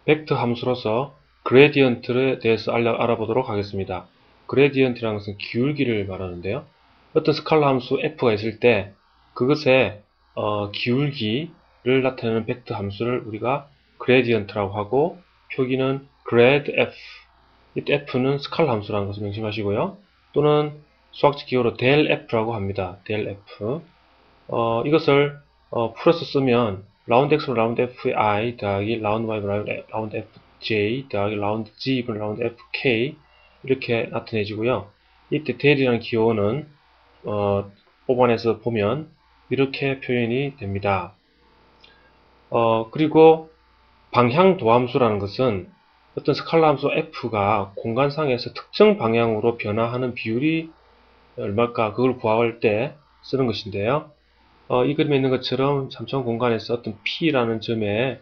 벡터 함수로서 그레디언트에 대해서 알아보도록 하겠습니다. 그레디언트라는 것은 기울기를 말하는데요. 어떤 스칼라 함수 f가 있을 때 그것의 기울기를 나타내는 벡터 함수를 우리가 그레디언트라고 하고 표기는 grad f. 이때 f는 스칼라 함수라는 것을 명심하시고요. 또는 수학적 기호로 del f라고 합니다. del f. 이것을 풀어서 쓰면 라운드 x로 라운드 fi 더하기 라운드 y 라운드 fj 더하기 라운드 g 분 라운드 fk 이렇게 나타내지고요. 이때 del이라는 기호는 뽑아내서 보면 이렇게 표현이 됩니다. 그리고 방향 도함수라는 것은 어떤 스칼라 함수 f가 공간상에서 특정 방향으로 변화하는 비율이 얼마일까 그걸 구할 때 쓰는 것인데요. 이 그림에 있는 것처럼 3차원 공간에서 어떤 P라는 점에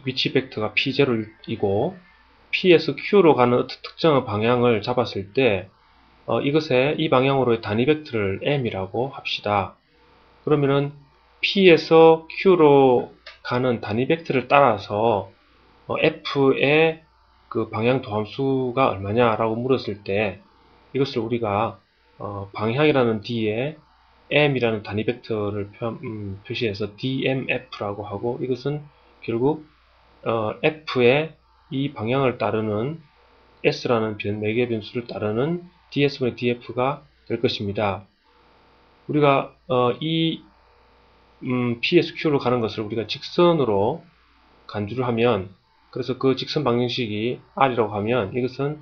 위치 벡터가 P0이고 P에서 Q로 가는 어떤 특정한 방향을 잡았을 때 이것의 이 방향으로의 단위 벡터를 M이라고 합시다. 그러면은 P에서 Q로 가는 단위 벡터를 따라서 F의 그 방향 도함수가 얼마냐라고 물었을 때 이것을 우리가 방향이라는 D에 m이라는 단위 벡터를 표시해서 dmf라고 하고 이것은 결국 f의 이 방향을 따르는 s라는 매개 변수를 따르는 ds분의 df가 될 것입니다. 우리가 이 p에서 q로 가는 것을 우리가 직선으로 간주를 하면 그래서 그 직선 방정식이 r이라고 하면 이것은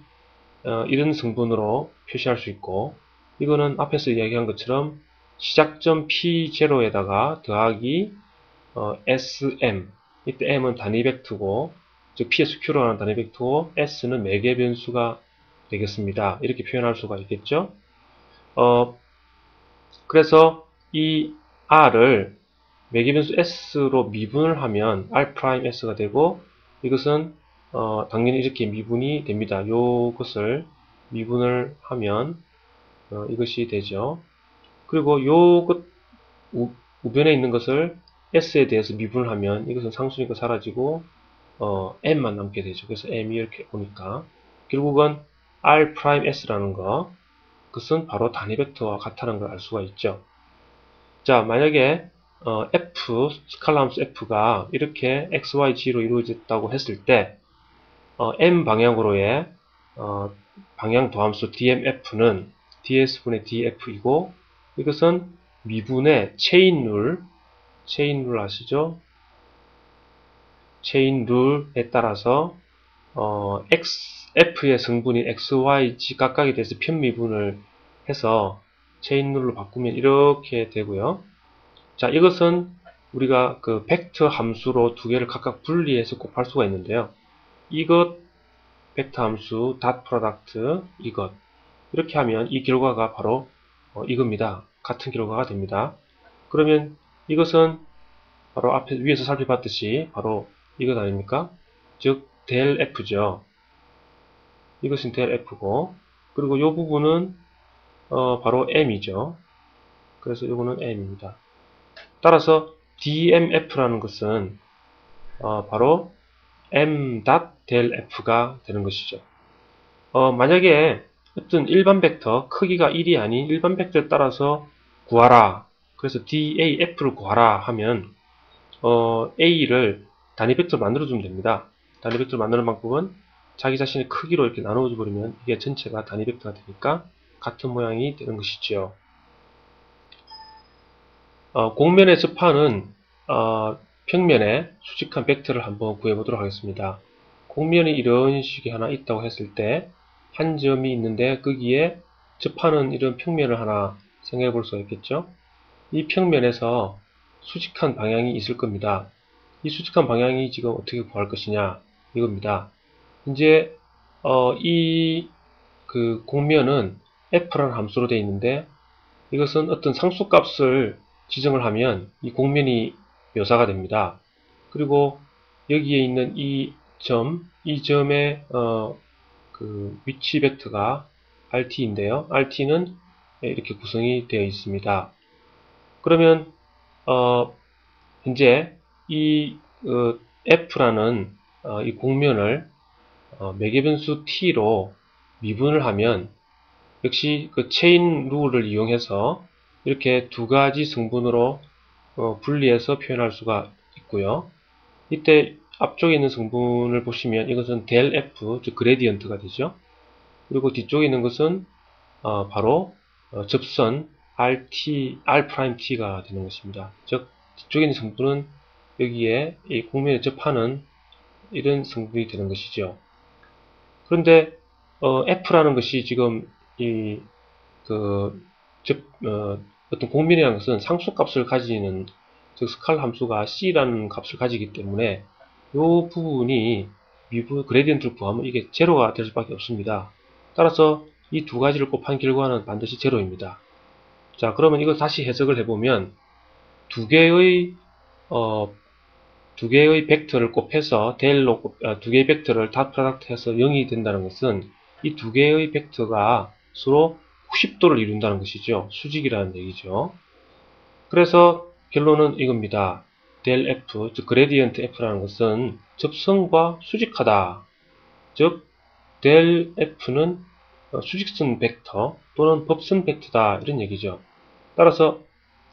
이런 성분으로 표시할 수 있고 이거는 앞에서 이야기한 것처럼 시작점 P0에다가 더하기 SM 이때 M은 단위 벡터고 즉 P에서 Q로 하는 단위 벡터고 S는 매개 변수가 되겠습니다. 이렇게 표현할 수가 있겠죠. 그래서 이 R을 매개 변수 S로 미분을 하면 R'S가 되고 이것은 당연히 이렇게 미분이 됩니다. 요것을 미분을 하면 이것이 되죠. 그리고 요것 우변에 있는 것을 s에 대해서 미분을 하면 이것은 상수니까 사라지고 m만 남게 되죠. 그래서 m이 이렇게 오니까 결국은 r's라는 거 그것은 바로 단위 벡터와 같다는 걸 알 수가 있죠. 자, 만약에 f 스칼라 함수 f가 이렇게 x, y, g로 이루어졌다고 했을 때 m 방향으로의 방향 도함수 dmf는 ds분의 df이고 이것은 미분의 체인 룰 아시죠? 체인 룰에 따라서 f의 성분인 x, y, g 각각에 대해서 편미분을 해서 체인 룰로 바꾸면 이렇게 되고요. 자, 이것은 우리가 그 벡터 함수로 두 개를 각각 분리해서 곱할 수가 있는데요. 이것 벡터 함수 닷 프로덕트 이것 이렇게 하면 이 결과가 바로 이겁니다. 같은 결과가 됩니다. 그러면 이것은 바로 앞에 위에서 살펴봤듯이 바로 이것 아닙니까? 즉 del f죠. 이것은 del f고 그리고 이 부분은 바로 m이죠. 그래서 이거는 m입니다. 따라서 dmf라는 것은 바로 m del f가 되는 것이죠. 만약에 어떤 일반 벡터 크기가 1이 아닌 일반 벡터에 따라서 구하라. 그래서 daf를 구하라 하면 a를 단위 벡터로 만들어주면 됩니다. 단위 벡터로 만드는 방법은 자기 자신의 크기로 이렇게 나누어 버리면 이게 전체가 단위 벡터가 되니까 같은 모양이 되는 것이죠. 공면에 접하는 평면에 수직한 벡터를 한번 구해보도록 하겠습니다. 공면이 이런 식이 하나 있다고 했을 때 한 점이 있는데 거기에 접하는 이런 평면을 하나 생각해 볼 수가 있겠죠. 이 평면에서 수직한 방향이 있을 겁니다. 이 수직한 방향이 지금 어떻게 구할 것이냐 이겁니다. 이제 이 그 공면은 f라는 함수로 되어 있는데 이것은 어떤 상수값을 지정을 하면 이 공면이 묘사가 됩니다. 그리고 여기에 있는 이 점의 그 위치 벡터가 RT인데요. RT는 이렇게 구성이 되어 있습니다. 그러면 현재 이 f라는 이 공면을 매개변수 t로 미분을 하면 역시 그 체인 룰을 이용해서 이렇게 두 가지 성분으로 분리해서 표현할 수가 있고요. 이때 앞쪽에 있는 성분을 보시면 이것은 델 F, 즉 그레디언트가 되죠. 그리고 뒤쪽에 있는 것은 바로 접선 R'T가 되는 것입니다. 즉 뒤쪽에 있는 성분은 여기에 이 공면에 접하는 이런 성분이 되는 것이죠. 그런데 F라는 것이 지금 어떤 공면이라는 것은 상수값을 가지는, 즉 스칼 함수가 C라는 값을 가지기 때문에 이 부분이 미분 그레디언트를 구하면 이게 제로가 될 수밖에 없습니다. 따라서 이 두 가지를 곱한 결과는 반드시 제로입니다. 자, 그러면 이거 다시 해석을 해보면 두 개의 벡터를 곱해서 두 개의 벡터를 닷 프로덕트 해서 0이 된다는 것은 이 두 개의 벡터가 서로 90도를 이룬다는 것이죠. 수직이라는 얘기죠. 그래서 결론은 이겁니다. 델 F, 즉 그레디언트 F라는 것은 접선과 수직하다. 즉 델 F는 수직선 벡터 또는 법선 벡터다, 이런 얘기죠. 따라서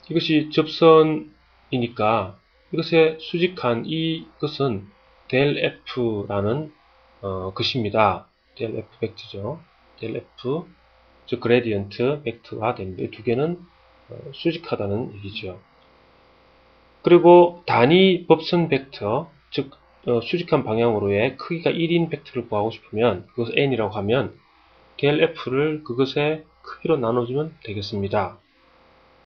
이것이 접선이니까 이것에 수직한 이것은 델 F라는 것입니다. 델 F 벡터죠. 델 F, 즉 그레디언트 벡터가 됩니다. 이 두 개는 수직하다는 얘기죠. 그리고 단위 법선 벡터, 즉 수직한 방향으로의 크기가 1인 벡터를 구하고 싶으면 그것을 n이라고 하면 델 F를 그것의 크기로 나눠주면 되겠습니다.